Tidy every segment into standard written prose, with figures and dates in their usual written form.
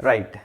Right.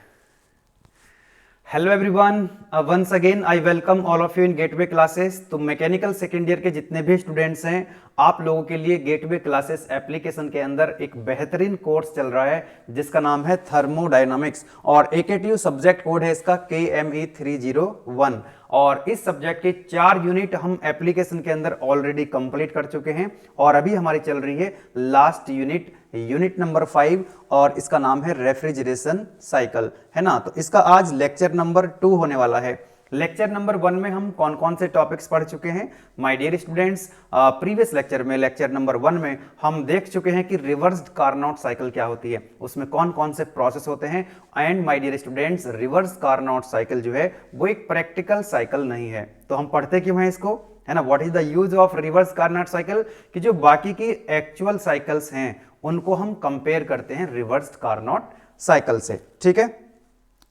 Hello everyone, once again I welcome all of you in Gateway Classes. तो mechanical second year के जितने भी students हैं, आप लोगों के लिए गेटवे क्लासेस एप्लीकेशन के अंदर एक बेहतरीन कोर्स चल रहा है जिसका नाम है थर्मोडायनामिक्स और AKTU सब्जेक्ट कोड है इसका KME301। और इस सब्जेक्ट के 4 यूनिट हम एप्लीकेशन के अंदर ऑलरेडी कंप्लीट कर चुके हैं और अभी हमारी चल रही है लास्ट यूनिट नंबर 5 और इसका नाम है रेफ्रिजरेशन साइकिल, है ना। तो इसका आज लेक्चर नंबर 2 होने वाला है। लेक्चर नंबर 1 में हम कौन कौन से टॉपिक्स पढ़ चुके हैं my dear students. Previous lecture में लेक्चर नंबर 1 में हम देख चुके हैं कि रिवर्स्ड कार्नोट साइकिल क्या होती है, उसमें कौन कौन से प्रोसेस होते हैं। And my dear students, reverse Carnot cycle जो है वो एक प्रैक्टिकल साइकिल नहीं है। तो हम पढ़ते क्यों हैं इसको, है ना। What is the use of reverse Carnot cycle, कि जो बाकी की एक्चुअल साइकिल्स हैं उनको हम कंपेयर करते हैं रिवर्स्ड कार्नोट साइकिल से, ठीक है।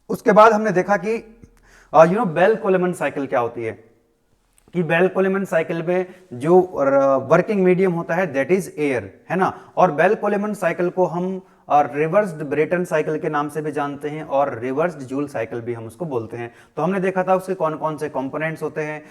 उसके बाद हमने देखा कि बेल कोलेमन साइकिल क्या होती है, कि बेल कोलेमन साइकिल में जो वर्किंग मीडियम होता है दैट इज एयर, है ना। और बेल कोलेमन साइकिल को हम रिवर्स्ड ब्रेटन साइकिल के नाम से भी जानते हैं और रिवर्स्ड जूल साइकिल भी हम उसको बोलते हैं। तो हमने देखा था उसके कौन कौन से कंपोनेंट्स होते हैं,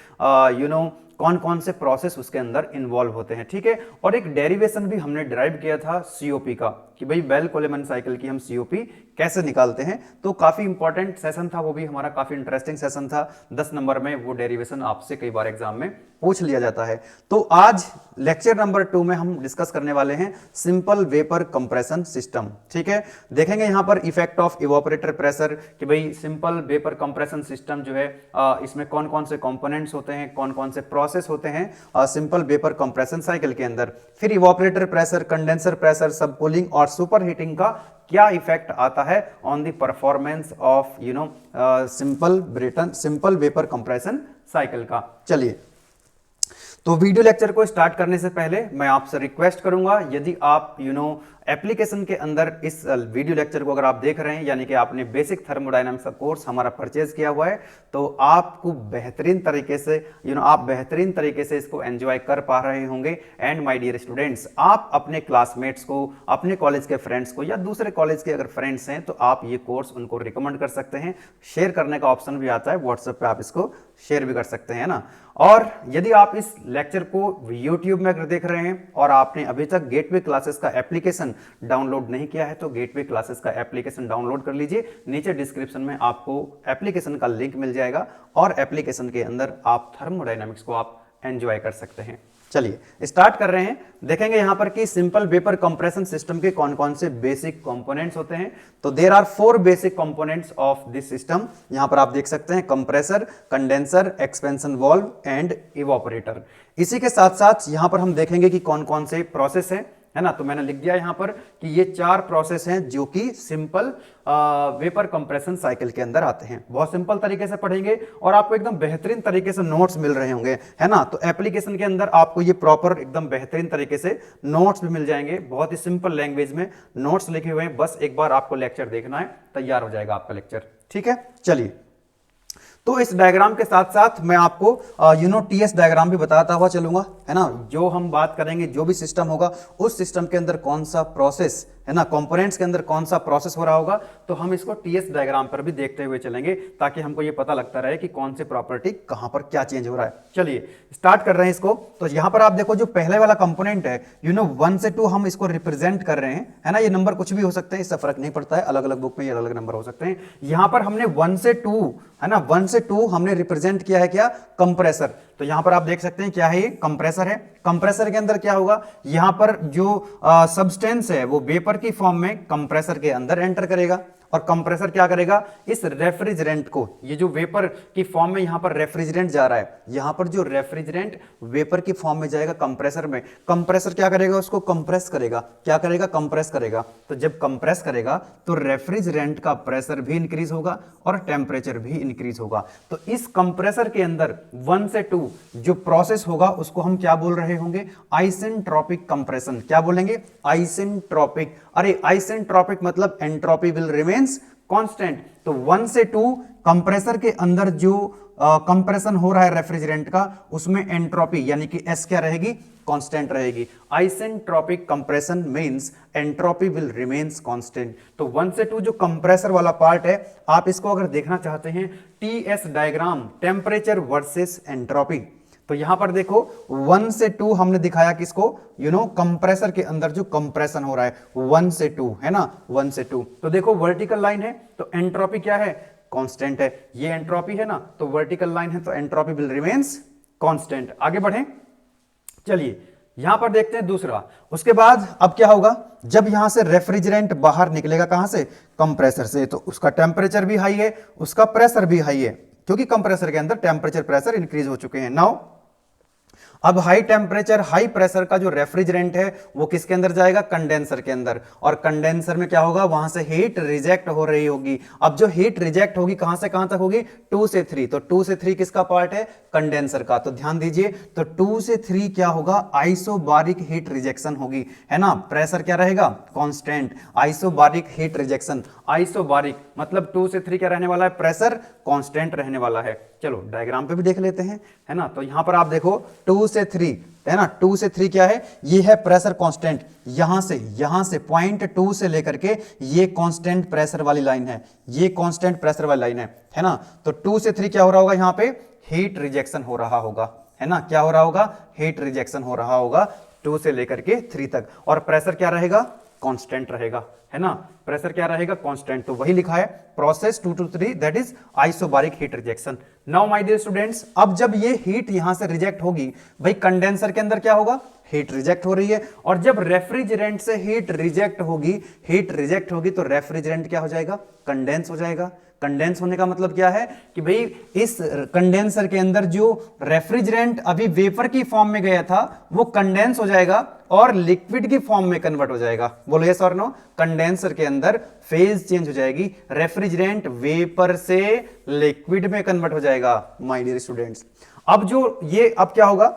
कौन कौन से प्रोसेस उसके अंदर इन्वॉल्व होते हैं, ठीक है। और एक डेरिवेशन भी हमने डिराइव किया था COP का, कि भाई बेल कोलेमन साइकिल की हम COP कैसे निकालते हैं। तो काफी इंपॉर्टेंट सेशन था, वो भी हमारा काफी इंटरेस्टिंग सेशन था। 10 नंबर में वो डेरिवेशन आपसे कई बार एग्जाम में पूछ लिया जाता है। तो आज लेक्चर नंबर 2 में हम डिस्कस करने वाले हैं सिंपल वेपर कंप्रेशन सिस्टम, ठीक है। देखेंगे यहां पर इफेक्ट ऑफ इवापोरेटर प्रेशर, कि भाई सिंपल वेपर कंप्रेशन सिस्टम जो है इसमें कौन कौन से कंपोनेंट्स होते हैं, कौन कौन से प्रोसेस होते हैं सिंपल वेपर कंप्रेशन साइकिल के अंदर। फिर इवापोरेटर प्रेशर, कंडेंसर प्रेशर, सब कूलिंग और सुपर हीटिंग का क्या इफेक्ट आता है on the performance of simple vapour compression cycle का। चलिए, तो वीडियो लेक्चर को स्टार्ट करने से पहले मैं आपसे रिक्वेस्ट करूंगा, यदि आप एप्लीकेशन के अंदर इस वीडियो लेक्चर को अगर आप देख रहे हैं, यानी कि आपने बेसिक थर्मोडायनामिक्स का कोर्स हमारा परचेज किया हुआ है, तो आपको बेहतरीन तरीके से आप बेहतरीन तरीके से इसको एंजॉय कर पा रहे होंगे। एंड माय डियर स्टूडेंट्स, आप अपने क्लासमेट्स को, अपने कॉलेज के फ्रेंड्स को या दूसरे कॉलेज के अगर फ्रेंड्स हैं तो आप ये कोर्स उनको रिकमेंड कर सकते हैं। शेयर करने का ऑप्शन भी आता है, व्हाट्सएप पे आप इसको शेयर भी कर सकते हैं ना। और यदि आप इस लेक्चर को YouTube में अगर देख रहे हैं और आपने अभी तक गेटवे क्लासेस का एप्लीकेशन डाउनलोड नहीं किया है तो गेटवे क्लासेस का एप्लीकेशन डाउनलोड कर लीजिए। नीचे डिस्क्रिप्शन में आपको एप्लीकेशन का लिंक मिल जाएगा और एप्लीकेशन के अंदर आप थर्मोडायनामिक्स को आप एंजॉय कर सकते हैं। चलिए स्टार्ट कर रहे हैं। देखेंगे यहां पर कि सिंपल वेपर कंप्रेशन सिस्टम के कौन कौन से बेसिक कंपोनेंट्स होते हैं। तो there are 4 basic components of this system. यहां पर आप देख सकते हैं compressor, condenser, expansion valve and evaporator. इसी के साथ साथ यहां पर हम देखेंगे कि कौन कौन से प्रोसेस है ना। तो मैंने लिख दिया यहां पर कि ये 4 प्रोसेस हैं जो कि सिंपल वेपर कंप्रेशन साइकिल के अंदर आते हैं। बहुत सिंपल तरीके से पढ़ेंगे और आपको एकदम बेहतरीन तरीके से नोट्स मिल रहे होंगे, है ना। तो एप्लीकेशन के अंदर आपको ये प्रॉपर एकदम बेहतरीन तरीके से नोट्स भी मिल जाएंगे। बहुत ही सिंपल लैंग्वेज में नोट्स लिखे हुए हैं, बस एक बार आपको लेक्चर देखना है, तैयार हो जाएगा आपका लेक्चर, ठीक है। चलिए, तो इस डायग्राम के साथ साथ मैं आपको TS डायग्राम भी बताता हुआ चलूंगा, है ना। जो हम बात करेंगे, जो भी सिस्टम होगा उस सिस्टम के अंदर कौन सा प्रोसेस, है ना, कंपोनेंट्स के अंदर कौन सा प्रोसेस हो रहा होगा, तो हम इसको TS डायग्राम पर भी देखते हुए चलेंगे ताकि हमको ये पता लगता रहे कि कौन से प्रॉपर्टी कहां पर क्या चेंज हो रहा है। चलिए स्टार्ट कर रहे हैं इसको। तो यहां पर आप देखो जो पहले वाला कंपोनेंट है 1 से 2 हम इसको रिप्रेजेंट कर रहे हैं, है ना। ये नंबर कुछ भी हो सकते हैं, इससे फर्क नहीं पड़ता है, अलग अलग बुक में ये अलग अलग नंबर हो सकते हैं। यहां पर हमने 1 से 2, है ना, 1 से 2 हमने रिप्रेजेंट किया है क्या, कंप्रेसर। तो यहां पर आप देख सकते हैं क्या है, ये कंप्रेसर है। कंप्रेसर के अंदर क्या होगा, यहां पर जो सब्सटेंस है वो वेपर की फॉर्म में कंप्रेसर के अंदर एंटर करेगा और कंप्रेसर क्या करेगा, इस रेफ्रिजरेंट को, ये जो वेपर की फॉर्म में यहां पर रेफ्रिजरेंट जा रहा है, यहां पर जो रेफ्रिजरेंट वेपर की फॉर्म में जाएगा कंप्रेसर में, कंप्रेसर क्या करेगा, उसको कंप्रेस करेगा। क्या करेगा, कंप्रेस करेगा। तो जब कंप्रेस करेगा तो रेफ्रिजरेंट का प्रेशर भी इंक्रीज होगा और टेम्परेचर भी इंक्रीज होगा। तो इस कंप्रेसर के अंदर 1 से 2 जो प्रोसेस होगा उसको हम क्या बोल रहे होंगे, आइसेंट्रोपिक कंप्रेशन। क्या बोलेंगे, आइसेंट्रोपिक। अरे आइसेंट्रोपिक मतलब एंट्रोपी विल रिमेन्स कांस्टेंट। तो 1 से 2 कंप्रेसर के अंदर जो कंप्रेशन हो रहा है रेफ्रिजरेंट का, उसमें एंट्रोपी यानी कि एस क्या रहेगी, कांस्टेंट रहेगी। Isentropic compression means entropy will remains constant. तो 1 से 2 जो कंप्रेसर वाला पार्ट है, आप इसको अगर देखना चाहते हैं TS diagram, temperature versus entropy, तो यहां पर देखो 1 से 2 हमने दिखाया किसको, कंप्रेसर के अंदर जो कंप्रेशन हो रहा है 1 से 2 है ना, 1 से 2। तो देखो वर्टिकल लाइन है तो एंट्रोपी क्या है, कांस्टेंट है। ये एंट्रोपी है ना, तो वर्टिकल लाइन है तो एंट्रोपी विल रिमेन्स कांस्टेंट। आगे बढ़ें, चलिए यहां पर देखते हैं दूसरा। उसके बाद अब क्या होगा, जब यहां से रेफ्रिजरेंट बाहर निकलेगा, कहां से, कंप्रेसर से, तो उसका टेम्परेचर भी हाई है, उसका प्रेशर भी हाई है, क्योंकि कंप्रेसर के अंदर टेम्परेचर प्रेशर इंक्रीज हो चुके हैं। नाउ अब हाई टेम्परेचर हाई प्रेशर का जो रेफ्रिजरेंट है वो किसके अंदर जाएगा, कंडेंसर के अंदर, और कंडेंसर में क्या होगा, वहां से हीट रिजेक्ट हो रही होगी। अब जो हीट रिजेक्ट होगी कहां से कहां तक होगी, 2 से 3, तो 2 से 3 किसका पार्ट है, कंडेंसर का। तो ध्यान दीजिए, तो 2 से 3 क्या होगा, आइसोबारिक हीट रिजेक्शन होगी, है ना। प्रेशर क्या रहेगा, constant. Isobaric heat rejection, isobaric मतलब 2 से 3 क्या रहने वाला है, प्रेशर कांस्टेंट रहने वाला है। चलो डायग्राम पे भी देख लेते हैं, है ना। तो यहां पर आप देखो 2 से 3 है ना, 2 से 3 क्या है, ये है प्रेशर कांस्टेंट। यहां से पॉइंट 2 से लेकर के ये कांस्टेंट प्रेशर वाली लाइन है, ये कांस्टेंट प्रेशर वाली लाइन है ना। तो 2 से 3 क्या हो रहा होगा, यहां पे हीट रिजेक्शन हो रहा होगा, है ना। क्या हो रहा होगा, हीट रिजेक्शन हो रहा होगा 2 से लेकर के 3 तक, और प्रेशर क्या रहेगा, कांस्टेंट रहेगा, है ना। प्रेशर क्या रहेगा, कांस्टेंट। तो वही लिखा है process 2 to 3 that is isobaric heat rejection. Now my dear students, अब जब ये हीट यहां से रिजेक्ट होगी, भाई कंडेंसर के अंदर क्या होगा, हीट रिजेक्ट हो रही है, और जब रेफ्रिजरेंट से हीट रिजेक्ट होगी तो रेफ्रिजरेंट क्या हो जाएगा, कंडेंस हो जाएगा। कंडेंस होने का मतलब क्या है कि भाई इस कंडेंसर के अंदर जो रेफ्रिजरेंट अभी वेपर की फॉर्म में गया था वो कंडेंस हो जाएगा और लिक्विड की फॉर्म में कन्वर्ट हो जाएगा। बोलो यस और नो। कंडेंसर के अंदर फेज चेंज हो जाएगी, रेफ्रिजरेंट वेपर से लिक्विड में कन्वर्ट हो जाएगा माय डियर स्टूडेंट्स। अब जो ये अब क्या होगा,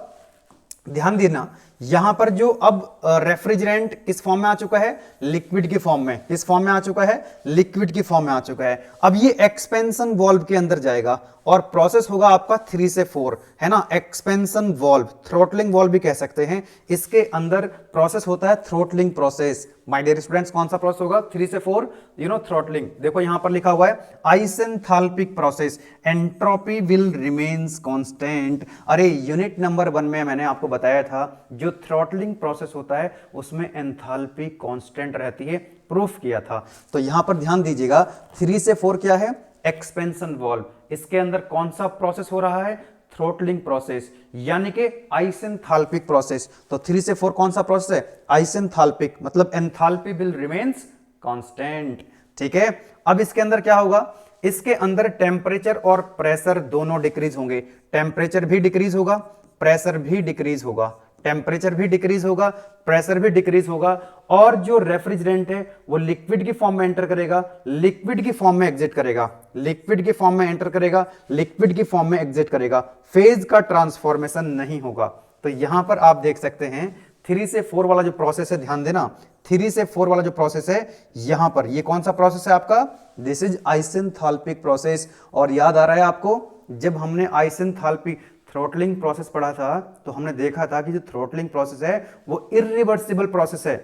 ध्यान देना, यहां पर जो अब रेफ्रिजरेंट किस फॉर्म में आ चुका है, लिक्विड की फॉर्म में। किस फॉर्म में आ चुका है, लिक्विड की फॉर्म में आ चुका है। अब ये एक्सपेंशन वाल्व के अंदर जाएगा और प्रोसेस होगा आपका 3 से 4, है ना। एक्सपेंशन वाल्व, थ्रोटलिंग वाल्व भी कह सकते हैं, इसके अंदर प्रोसेस होता है throttling process. My dear students, कौन सा प्रोसेस होगा, 3 से 4 थ्रोटलिंग। देखो यहां पर लिखा हुआ है isenthalpic process, entropy will remains constant. अरे यूनिट नंबर 1 में मैंने आपको बताया था जो थ्रोटलिंग प्रोसेस होता है उसमें एंथैल्पी कांस्टेंट रहती है, प्रूफ किया था। तो यहां पर ध्यान दीजिएगा 3 से 4 क्या है, एक्सपेंशन वाल्व। इसके अंदर कौन सा प्रोसेस हो रहा है, थ्रोटलिंग प्रोसेस, यानी कि आइसेंथाल्पिक प्रोसेस। तो 3 से 4 कौन सा प्रोसेस है, आइसेंथाल्पिक, मतलब एंथैल्पी विल रिमेन्स कांस्टेंट। ठीक है। अब इसके अंदर क्या होगा, इसके अंदर टेम्परेचर और प्रेशर दोनों डिक्रीज होंगे। टेम्परेचर भी डिक्रीज होगा, प्रेशर भी डिक्रीज होगा, टेम्परेचर भी डिक्रीज होगा, प्रेशर भी डिक्रीज होगा, और जो रेफ्रिजरेंट है वो लिक्विड की फॉर्म में एंटर करेगा, लिक्विड की फॉर्म में एग्जिट करेगा, लिक्विड की फॉर्म में एंटर करेगा, लिक्विड की फॉर्म में एग्जिट करेगा। फेज का ट्रांसफॉर्मेशन नहीं होगा। तो यहां पर आप देख सकते हैं 3 से 4 वाला जो प्रोसेस है, ध्यान देना, 3 से 4 वाला जो प्रोसेस है, यहां पर ये कौन सा प्रोसेस है आपका, दिस इज आइसेंथाल्पिक प्रोसेस। और याद आ रहा है आपको, जब हमने आइसेंथाल्पी थ्रोटलिंग प्रोसेस पढ़ा था तो हमने देखा था कि जो थ्रोटलिंग प्रोसेस है वो इरिवर्सिबल प्रोसेस है।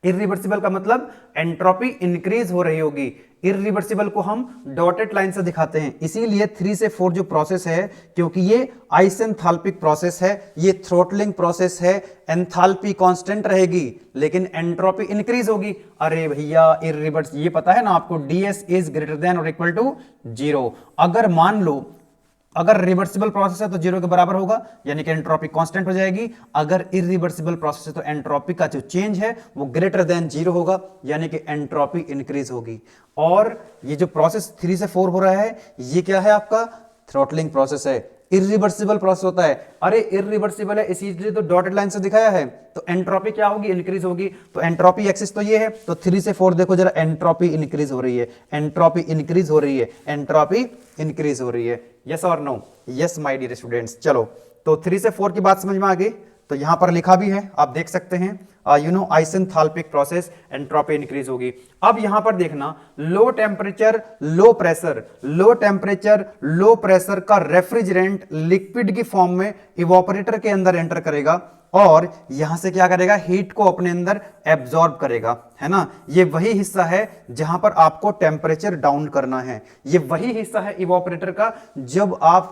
इरिवर्सिबल का मतलब एंट्रोपी इंक्रीज हो रही होगी। इरिवर्सिबल को हम डॉटेड लाइन से दिखाते हैं, इसीलिए 3 से 4 जो प्रोसेस है, क्योंकि ये आइसेंथाल्पिक प्रोसेस है, ये थ्रोटलिंग प्रोसेस है, एंथैल्पी कांस्टेंट रहेगी लेकिन एंट्रोपी इंक्रीज होगी। अरे भैया इरिवर्स, ये पता है ना आपको, ds इज ग्रेटर देन और इक्वल टू 0। अगर मान लो अगर रिवर्सिबल प्रोसेस है तो 0 के बराबर होगा, यानी कि एंट्रोपी कांस्टेंट हो जाएगी। अगर इरिवर्सिबल प्रोसेस है तो एंट्रोपी का जो चेंज है वो ग्रेटर देन 0 होगा, यानी कि एंट्रोपी इंक्रीज होगी। और ये जो प्रोसेस 3 से 4 हो रहा है, ये क्या है आपका, थ्रोटलिंग प्रोसेस है। इरिवर्सिबल प्रोसेस होता है, अरे इरिवर्सिबल है इसीलिए तो डॉटेड लाइन से दिखाया है। तो एंट्रोपी क्या होगी, इंक्रीज होगी। तो एंट्रोपी एक्सिस तो ये है, तो 3 से 4 देखो जरा, एंट्रोपी इंक्रीज हो रही है, एंट्रोपी इंक्रीज हो रही है, एंट्रोपी इंक्रीज हो रही है। यस और no, yes my dear students. चलो तो 3 से 4 की बात समझ में आ गई। तो यहां पर लिखा भी है, आप देख सकते हैं, आइसेंथाल्पिक प्रोसेस, एंट्रोपी इंक्रीज होगी। अब यहां पर देखना, low temperature low pressure, low temperature low pressure का रेफ्रिजरेंट लिक्विड की फॉर्म में इवोपरेटर के अंदर एंटर करेगा और यहां से क्या करेगा, हीट को अपने अंदर एब्जॉर्ब करेगा, है ना। ये वही हिस्सा है जहां पर आपको टेम्परेचर डाउन करना है, ये वही हिस्सा है इवोपरेटर का। जब आप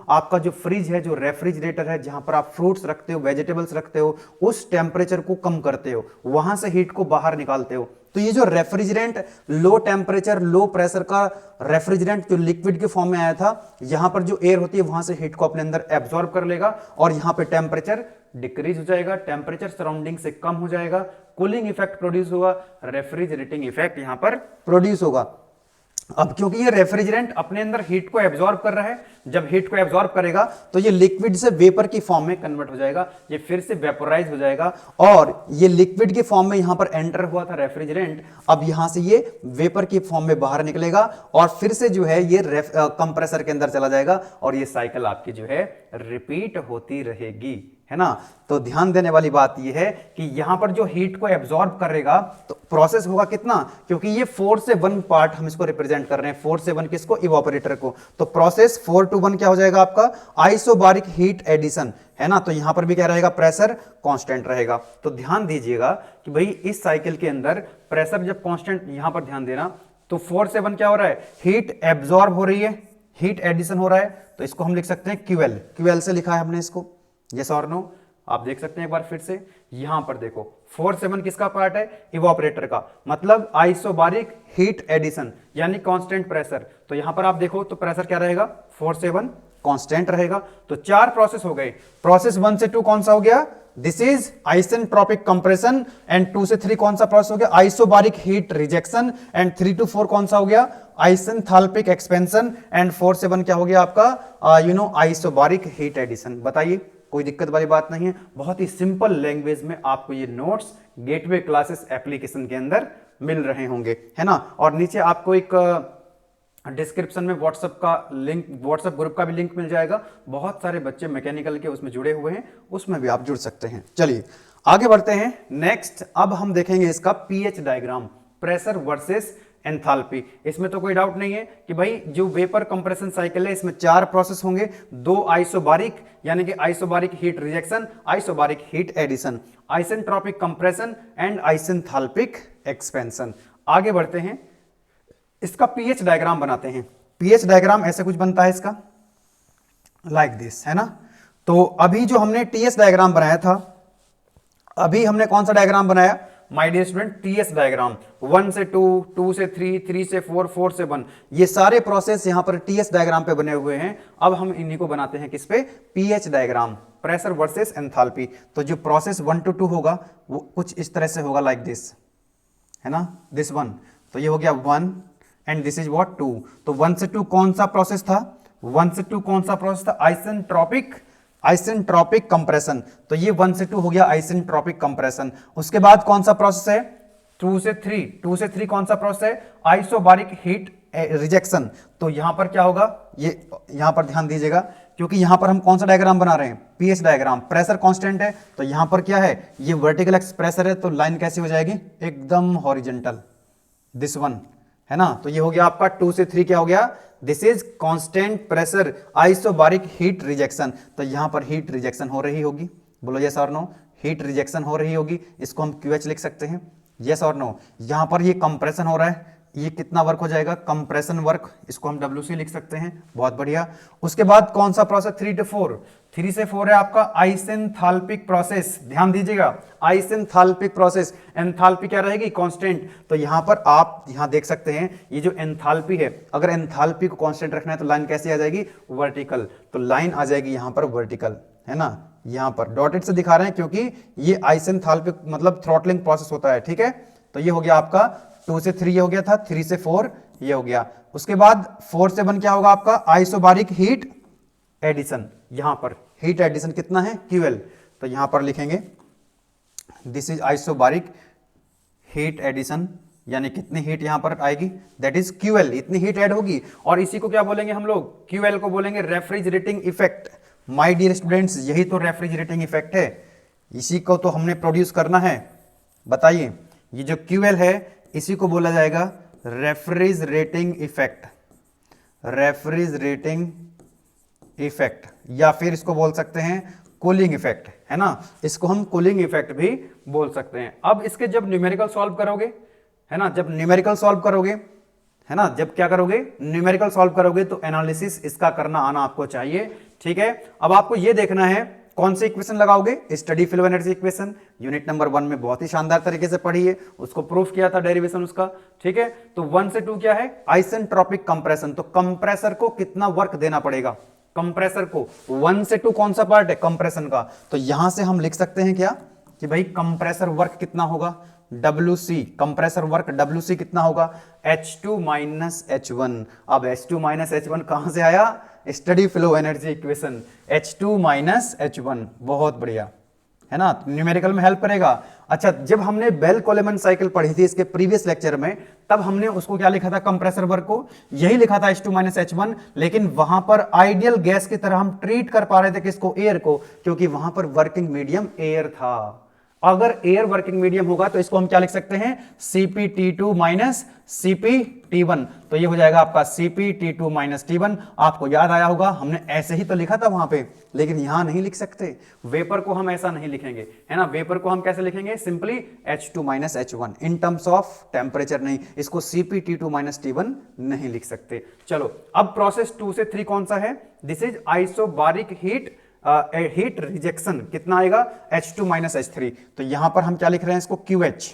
आपका जो फ्रिज है, जो रेफ्रिजरेटर है, जहां पर आप फ्रूट्स रखते हो, वेजिटेबल्स रखते हो, उस टेम्परेचर को कम करते हो, वहां से हीट को बाहर निकालते हो। तो ये जो refrigerant low temperature low pressure का रेफ्रिजरेंट जो लिक्विड के फॉर्म में आया था, यहां पर जो एयर होती है वहां से हीट को अपने अंदर एब्जॉर्ब कर लेगा और यहां पे टेम्परेचर डिक्रीज हो जाएगा, टेम्परेचर सराउंडिंग से कम हो जाएगा, कूलिंग इफेक्ट प्रोड्यूस होगा, रेफ्रिजरेटिंग इफेक्ट यहां पर प्रोड्यूस होगा। अब क्योंकि ये रेफ्रिजरेंट अपने अंदर हीट को एब्जॉर्ब कर रहा है, जब हीट को एब्जॉर्ब करेगा तो ये लिक्विड से वेपर की फॉर्म में कन्वर्ट हो जाएगा, ये फिर से वेपोराइज हो जाएगा और ये लिक्विड की फॉर्म में यहां पर एंटर हुआ था रेफ्रिजरेंट, अब यहां से ये वेपर की फॉर्म में बाहर निकलेगा और फिर से जो है ये कंप्रेसर के अंदर चला जाएगा और ये साइकिल आपकी जो है रिपीट होती रहेगी, है ना। तो ध्यान देने वाली बात यह है कि यहां पर जो हीट को एब्जॉर्ब करेगा तो प्रोसेस होगा कितना, क्योंकि ये 4 से 1 पार्ट हम इसको रिप्रेजेंट कर रहे हैं, 4 से 1 किसको, इवोपरेटर को। तो प्रोसेस 4 to 1 क्या हो जाएगा आपका, आइसोबारिक हीट एडिशन, है ना। तो यहां पर भी क्या रहेगा, प्रेशर कांस्टेंट रहेगा। तो ध्यान दीजिएगा कि भाई इस साइकिल के अंदर प्रेशर जब कांस्टेंट, यहां पर ध्यान देना, तो 4 से 1 क्या हो रहा है, हीट एब्जॉर्ब हो रही है, हीट एडिशन हो रहा है, तो इसको हम लिख सकते हैं क्यूएल, क्यूएल से लिखा है हमने इसको, यस और नो। आप देख सकते हैं एक बार फिर से, यहां पर देखो 4 से 1 किसका पार्ट है, इवोपरेटर का, मतलब आइसोबारिक हीट एडिशन यानी कांस्टेंट प्रेशर। तो यहां पर आप देखो तो प्रेशर क्या रहेगा, 4 से 1 कांस्टेंट रहेगा। तो 4 प्रोसेस हो गए, प्रोसेस 1 से 2 कौन सा हो गया, this is isentropic compression, and 2 से 3 कौन सा प्रोसेस हो गया, isobaric heat rejection, and 3 to 4 कौन सा हो गया, आइसेंथाल्पिक एक्सपेंशन, एंड 4 से 1 क्या हो गया आपका आइसोबारिक हीट एडिशन। बताइए, कोई दिक्कत वाली बात नहीं है, बहुत ही सिंपल लैंग्वेज में आपको ये नोट्स गेटवे क्लासेस एप्लीकेशन के अंदर मिल रहे होंगे, है ना। और नीचे आपको एक डिस्क्रिप्शन में व्हाट्सएप का लिंक, व्हाट्सएप ग्रुप का भी लिंक मिल जाएगा, बहुत सारे बच्चे मैकेनिकल के उसमें जुड़े हुए हैं, उसमें भी आप जुड़ सकते हैं। चलिए आगे बढ़ते हैं। नेक्स्ट अब हम देखेंगे इसका pH diagram, pressure versus enthalpy. इसमें तो कोई डाउट नहीं है कि भाई जो वेपर कंप्रेशन साइकिल है इसमें 4 प्रोसेस होंगे, 2 आइसोबारिक यानी कि isobaric heat rejection, isobaric heat addition, isentropic compression and isenthalpic expansion. आगे बढ़ते हैं, इसका पीएच डायग्राम बनाते हैं। पीएच डायग्राम ऐसे कुछ बनता है इसका, लाइक दिस, है ना। तो अभी जो हमने टीएस डायग्राम बनाया था, अभी हमने कौन सा डायग्राम बनाया my dear student, TS diagram, 1 से 2, 2 से 3, 3 से 4, 4 से 1, ये सारे प्रोसेस यहां पर टीएस डायग्राम पे बने हुए हैं। अब हम इन्हीं को बनाते हैं किस पे, pH diagram, pressure versus enthalpy. तो जो प्रोसेस 1 to 2 होगा वो कुछ इस तरह से होगा, लाइक दिस, है ना, दिस 1। तो ये हो गया 1 एंड दिस इज व्हाट 2। तो 1 से 2 कौन सा प्रोसेस था, 1 से 2 कौन सा प्रोसेस था, आइसेंट्रोपिक कंप्रेशन। तो ये 1 से 2 हो गया आइसेंट्रोपिक कंप्रेशन। उसके बाद कौन सा प्रोसेस है, 2 से 3 कौन सा प्रोसेस है, आइसोबारिक हीट रिजेक्शन। तो यहां पर क्या होगा, ये यहां पर ध्यान दीजिएगा क्योंकि यहां पर हम कौन सा डायग्राम बना रहे हैं, पीएच डायग्राम, प्रेशर कांस्टेंट है, तो यहां पर क्या है, ये वर्टिकल एक्स प्रेशर है, तो लाइन कैसी हो जाएगी, एकदम हॉरिजॉन्टल, दिस 1, है ना। तो ये हो गया आपका 2 से 3 क्या हो गया, this is constant pressure isobaric heat rejection. तो यहां पर हीट रिजेक्शन हो रही होगी, बोलो यस और नो, हीट रिजेक्शन हो रही होगी, इसको हम क्यूएच लिख सकते हैं, यस और नो। यहां पर ये कंप्रेशन हो रहा है, ये कितना वर्क हो जाएगा, कंप्रेशन वर्क, इसको हम डब्ल्यूसी लिख सकते हैं, बहुत बढ़िया। उसके बाद कौन सा प्रोसेस, 3 to 4, 3 से 4 है आपका आइसेंथैल्पिक प्रोसेस, ध्यान दीजिएगा, आइसेंथैल्पिक प्रोसेस, एंथैल्पी क्या रहेगी, कांस्टेंट। तो यहां पर आप यहां देख सकते हैं ये जो एंथैल्पी है, अगर एंथैल्पी को कांस्टेंट रखना है तो लाइन कैसी आ जाएगी, वर्टिकल। तो लाइन आ जाएगी यहां पर वर्टिकल, है ना, यहां पर डॉटेड से दिखा रहे हैं क्योंकि ये आइसेंथैल्पिक मतलब थ्रॉटलिंग प्रोसेस होता है, ठीक है। तो ये हो गया आपका 2 से 3 ये हो गया था, 3 से 4 ये हो गया। उसके बाद 4 से 1 क्या होगा आपका, आइसोबारिक हीट एडिशन। यहां पर हीट एडिशन कितना है, क्यूएल। तो यहां पर लिखेंगे this is isobaric heat addition, यानी कितनी हीट यहां पर आएगी, दैट इज क्यूएल, इतनी हीट ऐड होगी। और इसी को क्या बोलेंगे हम लोग, क्यूएल को बोलेंगे refrigerating effect. My dear students, यही तो रेफ्रिजरेटिंग इफेक्ट है, इसी को तो हमने प्रोड्यूस करना है। बताइए, ये जो QL है इसी को बोला जाएगा रेफ्रिजरेटिंग इफेक्ट, रेफ्रिजरेटिंग इफेक्ट, या फिर इसको बोल सकते हैं कूलिंग इफेक्ट, है ना। इसको हम कूलिंग इफेक्ट भी बोल सकते हैं। अब इसके जब न्यूमेरिकल सॉल्व करोगे, है ना, जब न्यूमेरिकल सॉल्व करोगे, है ना, जब क्या करोगे, न्यूमेरिकल सॉल्व करोगे, तो एनालिसिस इसका करना आना आपको चाहिए। ठीक है, अब आपको यह देखना है कौन सी इक्वेशन लगाओगे, steady flow energy equation, unit number 1 में बहुत ही शानदार तरीके से पढ़ी है, उसको प्रूफ किया था डेरिवेशन उसका। ठीक है, तो 1 से 2 क्या है, आइसेंट्रोपिक कंप्रेशन, तो कंप्रेसर को कितना वर्क देना पड़ेगा, कंप्रेसर को 1 से 2 कौन सा पार्ट है, कंप्रेशन का, तो यहां से हम लिख सकते हैं क्या कि भाई कंप्रेसर वर्क कितना होगा, WC, कंप्रेसर वर्क WC कितना होगा, H2 माइनस H1। अब H2 माइनस H1 कहां से आया, steady flow energy equation, H2 minus H1, बहुत बढ़िया, है ना, न्यूमेरिकल में हेल्प करेगा। अच्छा, जब हमने बेल कोलेमन साइकिल पढ़ी थी इसके प्रीवियस लेक्चर में, तब हमने उसको क्या लिखा था, कंप्रेसर वर्क को यही लिखा था H2 माइनस H1, लेकिन वहां पर आइडियल गैस की तरह हम ट्रीट कर पा रहे थे किसको, एयर को, क्योंकि वहां पर वर्किंग मीडियम एयर था। अगर एयर वर्किंग मीडियम होगा तो इसको हम क्या लिख सकते हैं, CpT2 माइनस CpT1, तो ये हो जाएगा आपका CpT2 माइनस T1। आपको याद आया होगा, हमने ऐसे ही तो लिखा था वहां पे, लेकिन यहां नहीं लिख सकते, वेपर को हम ऐसा नहीं लिखेंगे, है ना, वेपर को हम कैसे लिखेंगे, simply H2 minus H1 in terms of temperature, नहीं, इसको CpT2 माइनस T1 नहीं लिख सकते। चलो, अब प्रोसेस 2 से 3 कौन सा है, this is isobaric heat rejection, कितना आएगा, H2 माइनस H3, तो यहां पर हम क्या लिख रहे हैं इसको, QH,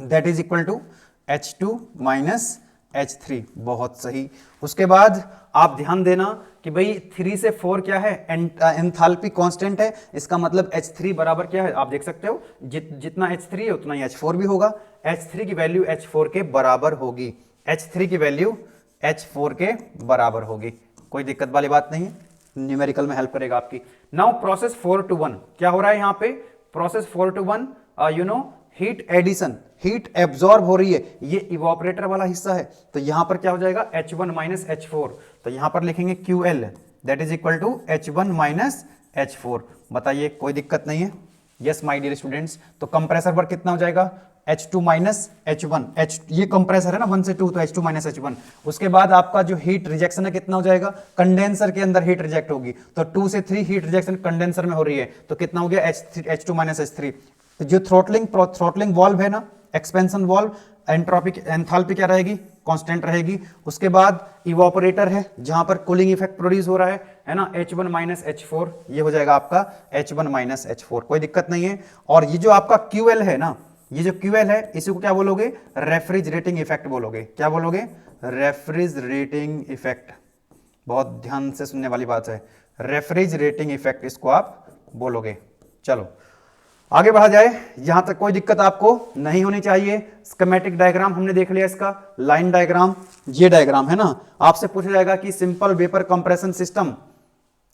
that is equal to H2 minus H3, बहुत सही। उसके बाद आप ध्यान देना कि भाई 3 से 4 क्या है, एंथैल्पी कांस्टेंट है, इसका मतलब H3 बराबर क्या है, आप देख सकते हो, जितना H3 है उतना ही H4 भी होगा, H3 की वैल्यू H4 के बराबर होगी, H3 की वैल्यू H4 के बराबर होगी, कोई दिक्कत वाली बात नहीं है, न्यूमेरिकल में हेल्प करेगा आपकी। नाउ प्रोसेस 4 to 1 क्या हो रहा है यहां पे, process 4 to 1 you know heat addition, heat absorb हो रही है, ये इवोपरेटर वाला हिस्सा है, तो यहां पर क्या हो जाएगा, H1 माइनस H4, तो यहां पर लिखेंगे QL, that is equal to H1 minus H4। बताइए, कोई दिक्कत नहीं है, यस माय डियर स्टूडेंट्स। तो कंप्रेसर वर्क कितना हो जाएगा, H2 माइनस H1, ये कंप्रेसर है ना 1 से 2, तो H2 माइनस H1। उसके बाद आपका जो हीट रिजेक्शन है कितना हो जाएगा, कंडेंसर के अंदर हीट रिजेक्ट होगी, तो 2 से 3 हीट रिजेक्शन कंडेंसर में हो रही है, तो कितना हो गया, H2 माइनस H3। तो जो थ्रोटलिंग वॉल्व है ना, एक्सपेंशन वॉल्व, एंट्रोपिक एंथैल्पी क्या रहेगी, कांस्टेंट रहेगी। उसके बाद इवोपरेटर है जहां पर कूलिंग इफेक्ट प्रोड्यूस हो रहा है ना, H1 माइनस H4, ये हो जाएगा आपका H1 माइनस H4, कोई दिक्कत नहीं है। और ये जो आपका QL है ना, ये जो QL है इसी को क्या बोलोगे, रेफ्रिजरेटिंग इफेक्ट बोलोगे, क्या बोलोगे, रेफ्रिजरेटिंग इफेक्ट, बहुत ध्यान से सुनने वाली बात है, रेफ्रिजरेटिंग इफेक्ट इसको आप बोलोगे। चलो आगे बढ़ा जाए, यहां तक कोई दिक्कत आपको नहीं होनी चाहिए। स्कीमेटिक डायग्राम हमने देख लिया, इसका लाइन डायग्राम, ये डायग्राम है ना, आपसे पूछा जाएगा कि simple vapour compression system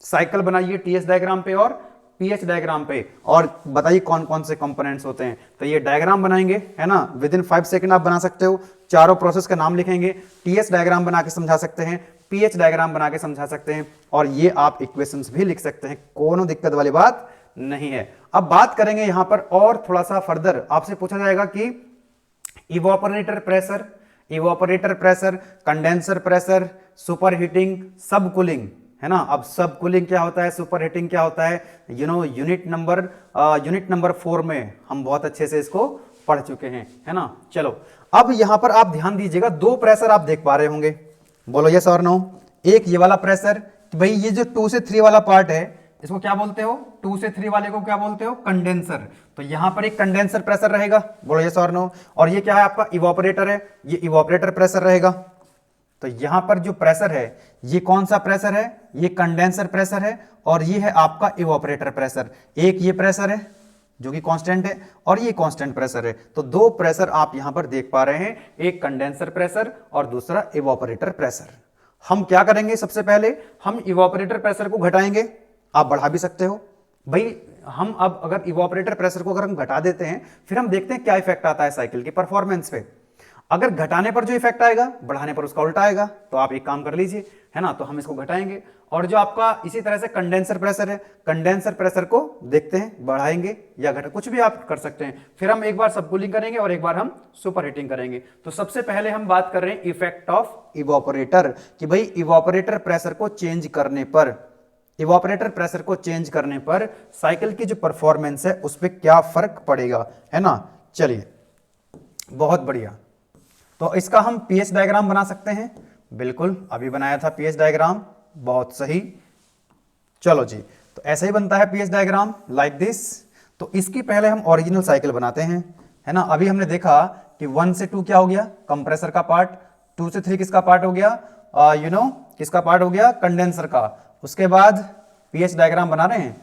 cycle बनाइए TS डायग्राम पे और PH डायग्राम पे, और बताइए कौन कौन से कंपोनेंट्स होते हैं। तो ये डायग्राम बनाएंगे, है ना, विद इन 5 सेकंड आप बना सकते हो, चारों प्रोसेस का नाम लिखेंगे, TS डायग्राम बना के समझा सकते हैं, PH डायग्राम बना के समझा सकते हैं, और ये आप इक्वेशंस भी लिख सकते हैं, कोनो दिक्कत वाली बात नहीं है। अब बात करेंगे यहां पर और थोड़ा सा फर्दर, आपसे पूछा जाएगा कि evaporator pressure, condenser pressure, super heating, सब कूलिंग, है ना। अब सब कूलिंग क्या होता है, सुपर हीटिंग क्या होता है, यू नो यूनिट नंबर 4 में हम बहुत अच्छे से इसको पढ़ चुके हैं, है ना। चलो अब यहां पर आप ध्यान दीजिएगा, 2 प्रेशर आप देख पा रहे होंगे, बोलो यस और नो। एक ये वाला प्रेशर, भाई ये जो 2 से 3 वाला पार्ट है इसको क्या बोलते हो, 2 से 3 वाले को क्या बोलते हो, कंडेंसर, तो यहां पर एक कंडेंसर प्रेशर रहेगा, बोलो यस और नो। और ये क्या है आपका इवोपरेटर है, ये इवोपरेटर प्रेशर रहेगा। तो यहां पर जो प्रेशर है ये कौन सा प्रेशर है, ये कंडेंसर प्रेशर है, और ये है आपका इवोपरेटर प्रेशर। एक ये प्रेशर है जो कि कांस्टेंट है, और ये कांस्टेंट प्रेशर है। तो 2 प्रेशर आप यहां पर देख पा रहे हैं, एक कंडेंसर प्रेशर और दूसरा इवोपरेटर प्रेशर। हम क्या करेंगे, सबसे पहले हम इवोपरेटर प्रेशर को घटाएंगे, आप बढ़ा भी सकते हो भाई। हम अब अगर इवोपरेटर प्रेशर को अगर हम घटा देते हैं, फिर हम देखते हैं क्या इफेक्ट आता है साइकिल की परफॉर्मेंस पे। अगर घटाने पर जो इफेक्ट आएगा बढ़ाने पर उसका उल्टा आएगा। तो आप एक काम कर लीजिए, है ना, तो हम इसको घटाएंगे। और जो आपका इसी तरह से कंडेंसर प्रेशर है, कंडेंसर प्रेशर को देखते हैं बढ़ाएंगे या घटा, कुछ भी आप कर सकते हैं। फिर हम एक बार सब कूलिंग करेंगे और एक बार हम सुपर हीटिंग करेंगे। तो सबसे पहले हम बात कर रहे हैं इफेक्ट ऑफ इवोपरेटर, कि भाई इवोपरेटर प्रेशर को चेंज करने पर, इवोपरेटर प्रेशर को चेंज करने पर साइकिल की जो परफॉर्मेंस है उस पर क्या फर्क पड़ेगा, है ना। चलिए, बहुत बढ़िया। तो इसका हम पीएच डायग्राम बना सकते हैं, बिल्कुल अभी बनाया था पीएच डायग्राम, बहुत सही। चलो जी, तो ऐसा ही बनता है पीएच डायग्राम, लाइक दिस। तो इसकी पहले हम ओरिजिनल साइकिल बनाते हैं, है ना। अभी हमने देखा कि 1 से 2 क्या हो गया, कंप्रेसर का पार्ट, 2 से 3 किसका पार्ट हो गया, किसका पार्ट हो गया, कंडेंसर का। उसके बाद पीएच डायग्राम बना रहे हैं,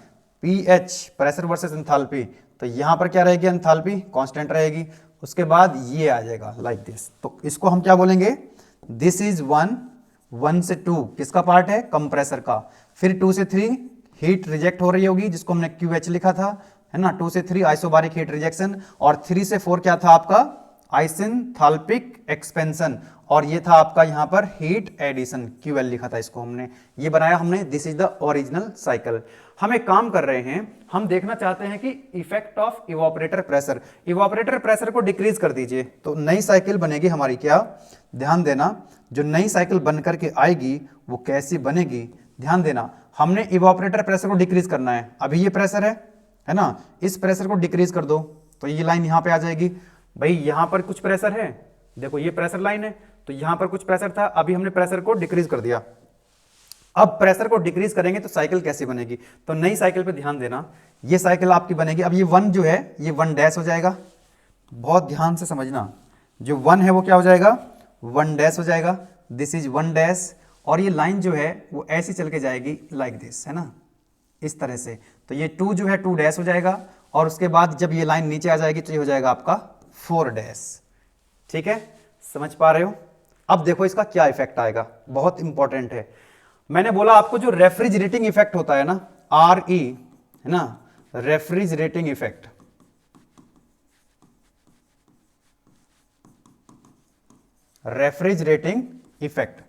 पीएच प्रेशर वर्सेस एंथैल्पी, तो यहां पर क्या रहेगी, एंथैल्पी कांस्टेंट रहेगी। उसके बाद ये आ जाएगा लाइक दिस। तो इसको हम क्या बोलेंगे, दिस इज 1 से 2 किसका पार्ट है, कंप्रेसर का। फिर 2 से 3 हीट रिजेक्ट हो रही होगी, जिसको हमने QH लिखा था, है ना। 2 से 3 आइसोबारिक हीट रिजेक्शन, और 3 से 4 क्या था आपका, आइसेंथाल्पिक एक्सपेंशन, और ये था आपका यहां पर हीट एडिशन, QL लिखा था इसको हमने, ये बनाया हमने। This is the original cycle. हम एक काम कर रहे हैं, हम देखना चाहते हैं कि effect of evaporator pressure, evaporator pressure को डिक्रीज कर दीजिए तो नई साइकिल बनेगी हमारी। क्या, ध्यान देना, जो नई साइकिल बनकर के आएगी वो कैसी बनेगी, ध्यान देना। हमने इवोपरेटर प्रेशर को डिक्रीज करना है, अभी ये प्रेशर है ना, इस प्रेशर को डिक्रीज कर दो तो ये लाइन यहां पे आ जाएगी। भाई यहां पर कुछ प्रेशर है, देखो ये प्रेशर लाइन है, तो यहां पर कुछ प्रेशर था, अभी हमने प्रेशर को डिक्रीज कर दिया। अब प्रेशर को डिक्रीज करेंगे तो साइकिल कैसी बनेगी, तो नई साइकिल पे ध्यान देना, ये साइकिल आपकी बनेगी। अब ये 1 जो है ये 1 डैश हो जाएगा, बहुत ध्यान से समझना, जो 1 है वो क्या हो जाएगा, 1 डैश हो जाएगा, दिस इज 1 डैश। और ये लाइन जो है वो ऐसी चल के जाएगी लाइक दिस, है ना, इस तरह से। तो ये 2 जो है 2 डैश हो जाएगा, और उसके बाद जब ये लाइन नीचे आ जाएगी तो ये हो जाएगा आपका 4 डैश। ठीक है, समझ पा रहे हो। अब देखो इसका क्या इफेक्ट आएगा, बहुत इंपॉर्टेंट है। मैंने बोला आपको जो रेफ्रिजरेटिंग इफेक्ट होता है ना, RE, है ना, रेफ्रिजरेटिंग इफेक्ट, रेफ्रिजरेटिंग इफेक्ट,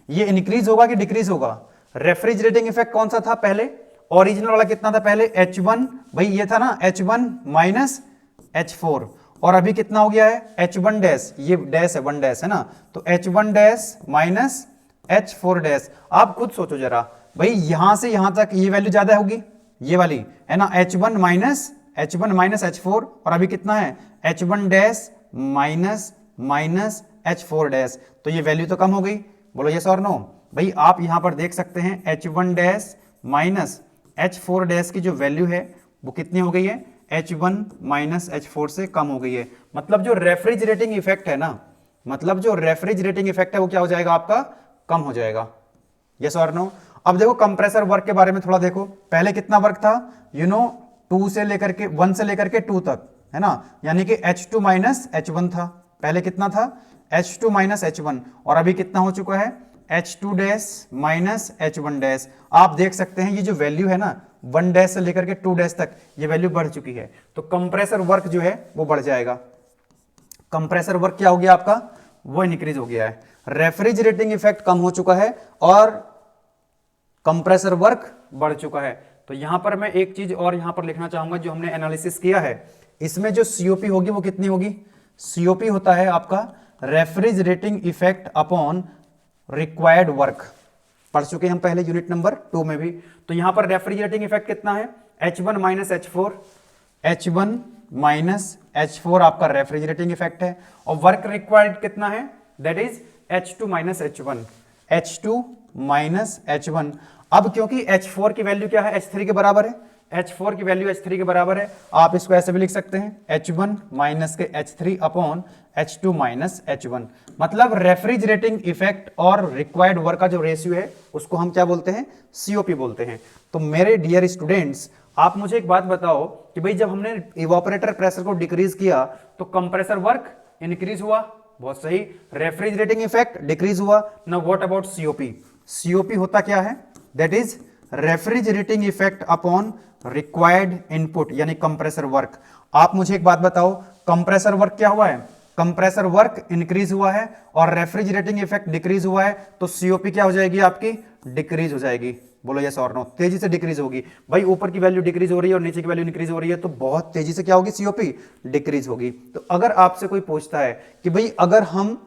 ये इंक्रीज होगा कि डिक्रीज होगा। रेफ्रिजरेटिंग इफेक्ट कौन सा था पहले, ओरिजिनल वाला कितना था पहले, H1, भाई ये था ना H1 माइनस H4, और अभी कितना हो गया है H1 डैश, ये डैश है 1 डैश, है ना, तो H1 dash minus H4 dash. आप खुद सोचो जरा, भाई यहां से यहां तक ये वैल्यू ज्यादा होगी, ये वाली, है ना, H1 माइनस H4, और अभी कितना है H1 dash minus H4 dash, तो ये वैल्यू तो कम हो गई, बोलो यस और नो। भाई आप यहां पर देख सकते हैं H1 dash minus H4 dash की जो वैल्यू है वो कितनी हो गई है, H1 माइनस H4 से कम हो गई है। मतलब जो रेफ्रिजरेटिंग इफेक्ट है ना, मतलब जो रेफ्रिजरेटिंग इफेक्ट है वो क्या हो जाएगा आपका, कम हो जाएगा। यस और नो। अब देखो कंप्रेसर वर्क के बारे में थोड़ा देखो, पहले कितना वर्क था, 2 से लेकर के 1 से लेकर के 2 तक, है ना, यानी कि H2 माइनस H1 था, पहले कितना था H2 माइनस H1, और अभी कितना हो चुका है H2 dash minus H1 dash. आप देख सकते हैं ये जो वैल्यू है ना 1 डैश से लेकर के 2 डैश तक ये वैल्यू बढ़ चुकी है, तो कंप्रेसर वर्क जो है वो बढ़ जाएगा। कंप्रेसर वर्क क्या हो गया आपका, वो इंक्रीज हो गया है। रेफ्रिजरेटिंग इफेक्ट कम हो चुका है और कंप्रेसर वर्क बढ़ चुका है। तो यहां पर मैं एक चीज और यहां पर लिखना चाहूंगा, जो हमने एनालिसिस किया है इसमें जो COP होगी वो कितनी होगी, COP होता है आपका refrigerating effect upon required work, पढ़ चुके हैं हम पहले यूनिट नंबर 2 में भी। तो यहां पर रेफ्रिजरेटिंग इफेक्ट कितना है, H1 minus H4, H1 minus H4 आपका रेफ्रिजरेटिंग इफेक्ट है, और वर्क रिक्वायर्ड कितना है, that is H2 minus H1, H2 minus H1। अब क्योंकि H4 की वैल्यू क्या है, H3 के बराबर है, H4 की वैल्यू H3 के बराबर है, आप इसको ऐसे भी लिख सकते हैं H1 माइनस के H3 upon H2 minus H1। मतलब रेफ्रिजरेटिंग इफेक्ट और रिक्वायर्ड वर्क का जो रेशियो है उसको हम क्या बोलते हैं, COP बोलते हैं। तो मेरे डियर स्टूडेंट्स, आप मुझे एक बात बताओ कि भाई जब हमने इवापोरेटर प्रेशर को डिक्रीज किया तो कंप्रेसर वर्क इंक्रीज हुआ, बहुत सही, रेफ्रिजरेटिंग इफेक्ट डिक्रीज हुआ। Now what about COP, COP होता क्या है, that is refrigerating effect upon required input यानी कंप्रेसर वर्क। आप मुझे एक बात बताओ, कंप्रेसर वर्क क्या हुआ है, कंप्रेसर वर्क इंक्रीज हुआ है और रेफ्रिजरेटिंग इफेक्ट डिक्रीज हुआ है, तो सीओपी क्या हो जाएगी आपकी, डिक्रीज हो जाएगी। बोलो यस और नो, तेजी से डिक्रीज होगी। भाई ऊपर की वैल्यू डिक्रीज हो रही है और नीचे की वैल्यू इंक्रीज हो रही है, तो बहुत तेजी से क्या होगी, सीओपी डिक्रीज होगी। तो अगर आपसे कोई पूछता है कि भाई अगर हम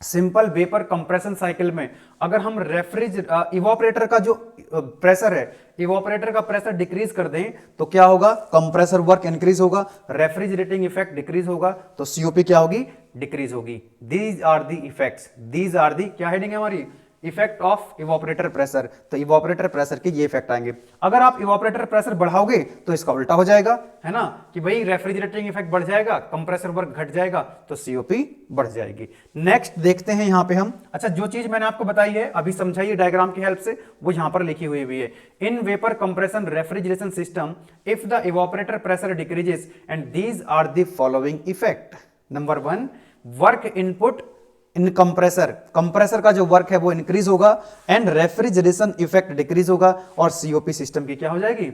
सिंपल वेपर कंप्रेशन साइकिल में अगर हम इवोपरेटर का जो प्रेशर है, इवोपरेटर का प्रेशर डिक्रीज कर दें तो क्या होगा, कंप्रेसर वर्क इंक्रीज होगा, रेफ्रिजरेटिंग इफेक्ट डिक्रीज होगा, तो सीओपी क्या होगी, डिक्रीज होगी। These are the effects, these are the क्या हेडिंग है हमारी, इफेक्ट ऑफ इवोपरेटर प्रेशर। तो इवोपरेटर प्रेशर के ये इफेक्ट आएंगे। अगर आप इवोपरेटर प्रेशर बढ़ाओगे तो इसका उल्टा हो जाएगा, है ना, कि भाई रेफ्रिजरेटिंग इफेक्ट बढ़ जाएगा, कंप्रेसर वर्क घट जाएगा, तो सीओपी बढ़ जाएगी। नेक्स्ट देखते हैं यहां पे हम, अच्छा जो चीज मैंने आपको बताई है अभी समझाइए डायग्राम की हेल्प से, वो यहां पर लिखी हुई भी है। In vapour compression refrigeration system if the evaporator pressure decreases and these are the following effect. Number 1, work input in compressor, compressor का जो वर्क है वो इंक्रीज होगा एंड रेफ्रिजरेशन इफेक्ट डिक्रीज होगा और सीओपी सिस्टम की क्या हो जाएगी,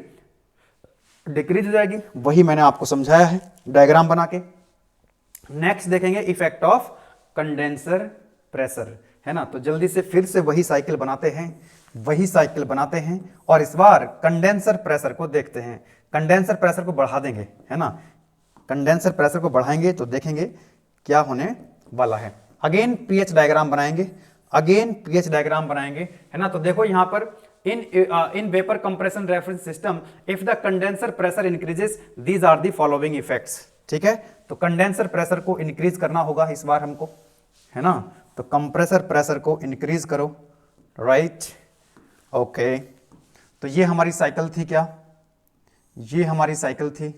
डिक्रीज हो जाएगी। वही मैंने आपको समझाया है डायग्राम बना के। नेक्स्ट देखेंगे इफेक्ट ऑफ कंडेंसर प्रेशर, है ना। तो जल्दी से फिर से वही साइकिल बनाते हैं, वही साइकिल बनाते हैं और इस बार कंडेंसर प्रेशर को देखते हैं। कंडेंसर प्रेशर को बढ़ा देंगे, है ना, कंडेंसर प्रेशर को बढ़ाएंगे तो देखेंगे क्या होने वाला है। अगेन पीएच डायग्राम बनाएंगे, अगेन पीएच डायग्राम बनाएंगे, है ना। तो देखो यहां पर in vapour compression reference system if the condenser pressure increases these are the following effects. ठीक है, तो कंडेंसर प्रेशर को इंक्रीज करना होगा इस बार हमको, है ना। तो कंप्रेसर प्रेशर को इंक्रीज करो, राइट, ओके। तो ये हमारी साइकिल थी क्या, ये हमारी साइकिल थी।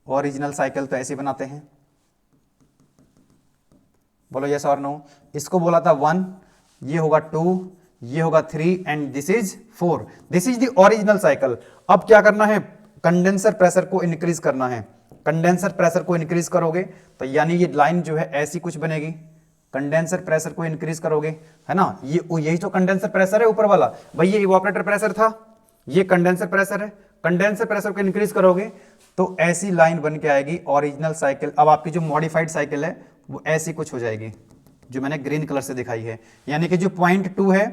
ओरिजिनल साइकिल तो ऐसे बनाते हैं, बोलो यस और नो। इसको बोला था 1, ये होगा 2, ये होगा 3 and this is 4। This is the original cycle. अब क्या करना है, कंडेंसर प्रेशर को इंक्रीज करना है। कंडेंसर प्रेशर को इंक्रीज करोगे तो यानी ये लाइन जो है ऐसी कुछ बनेगी। कंडेंसर प्रेशर को इंक्रीज करोगे, है ना, ये यही तो कंडेंसर प्रेशर है ऊपर वाला। भाई ये इवापोरेटर प्रेशर था, ये कंडेंसर प्रेशर है। कंडेंसर प्रेशर को इंक्रीज करोगे तो ऐसी लाइन बन के आएगी ओरिजिनल साइकिल। अब आपकी जो मॉडिफाइड साइकिल है वो ऐसी कुछ हो जाएगी जो मैंने ग्रीन कलर से दिखाई है। यानी कि जो पॉइंट 2 है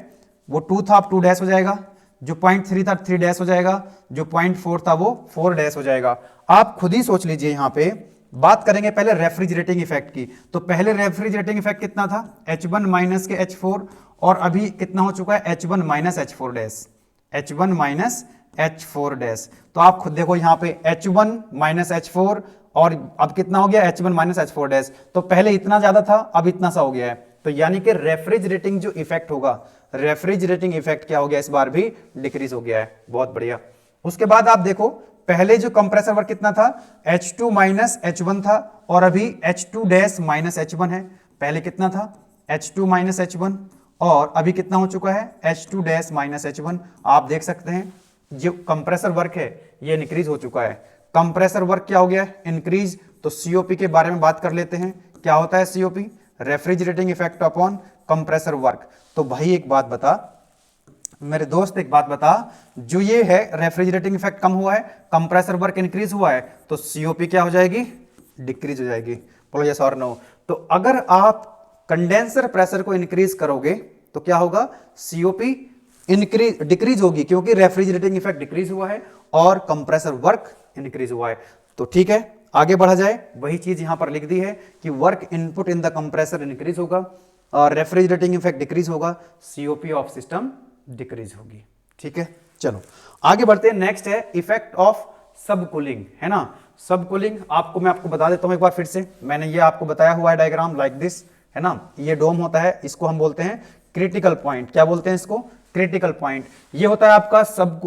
वो 2 था, अब 2 डैश हो जाएगा। जो पॉइंट 3 था 3 डैश हो जाएगा। जो पॉइंट 4 था वो 4 डैश हो जाएगा। आप खुद ही सोच लीजिए। यहां पे बात करेंगे पहले रेफ्रिजरेटिंग इफेक्ट की। तो पहले रेफ्रिजरेटिंग इफेक्ट कितना था, H1 माइनस के H4, और अभी कितना हो चुका है H1 minus H4 dash, H1 minus H4 dash. तो आप खुद देखो यहां पे H1 माइनस H4 और अब कितना हो गया H1 माइनस H4 डैश। तो पहले इतना ज्यादा था, अब इतना सा हो गया है। तो यानी कि रेफ्रिजरेटिंग जो इफेक्ट होगा, रेफ्रिजरेटिंग इफेक्ट क्या हो गया, इस बार भी डिक्रीज हो गया है। बहुत बढ़िया। उसके बाद आप देखो पहले जो कंप्रेसर वर्क कितना था, H2 माइनस H1 था और अभी H2 डैश माइनस H1 है। पहले कितना था H2 माइनस H1 और अभी कितना हो चुका है H2 डैश माइनस H1। आप देख सकते हैं जो कंप्रेसर वर्क है ये इंक्रीज हो चुका है। कंप्रेसर वर्क क्या हो गया है, इंक्रीज। तो सीओपी के बारे में बात कर लेते हैं। क्या होता है COP, refrigerating effect upon compressor work. तो भाई एक बात बता मेरे दोस्त, एक बात बता, जो ये है रेफ्रिजरेटिंग इफेक्ट कम हुआ है, कंप्रेसर वर्क इंक्रीज हुआ है, तो सीओपी क्या हो जाएगी, डिक्रीज हो जाएगी। बोलो यस और नो। तो अगर आप कंडेंसर प्रेशर को इंक्रीज करोगे तो क्या होगा, सीओपी इंक्रीज डिक्रीज होगी, क्योंकि रेफ्रिजरेटिंग इफेक्ट डिक्रीज हुआ है और कंप्रेसर वर्क इंक्रीज हुआ है। तो ठीक है, आगे बढ़ा जाए। वही चीज यहां पर लिख दी है कि work input in the compressor increase होगा और रेफ्रिजरेटिंग इफेक्ट डिक्रीज होगा, सीओपी ऑफ सिस्टम डिक्रीज होगी। ठीक है, चलो आगे बढ़ते हैं। नेक्स्ट है इफेक्ट ऑफ सब कूलिंग, है ना। सब कूलिंग मैं आपको बता देता हूं एक बार फिर से। मैंने ये आपको बताया हुआ है डायग्राम लाइक दिस, है ना। ये डोम होता है, इसको हम बोलते हैं क्रिटिकल पॉइंट। क्या बोलते हैं इसको, क्रिटिकल पॉइंट। ये होता है आपका सब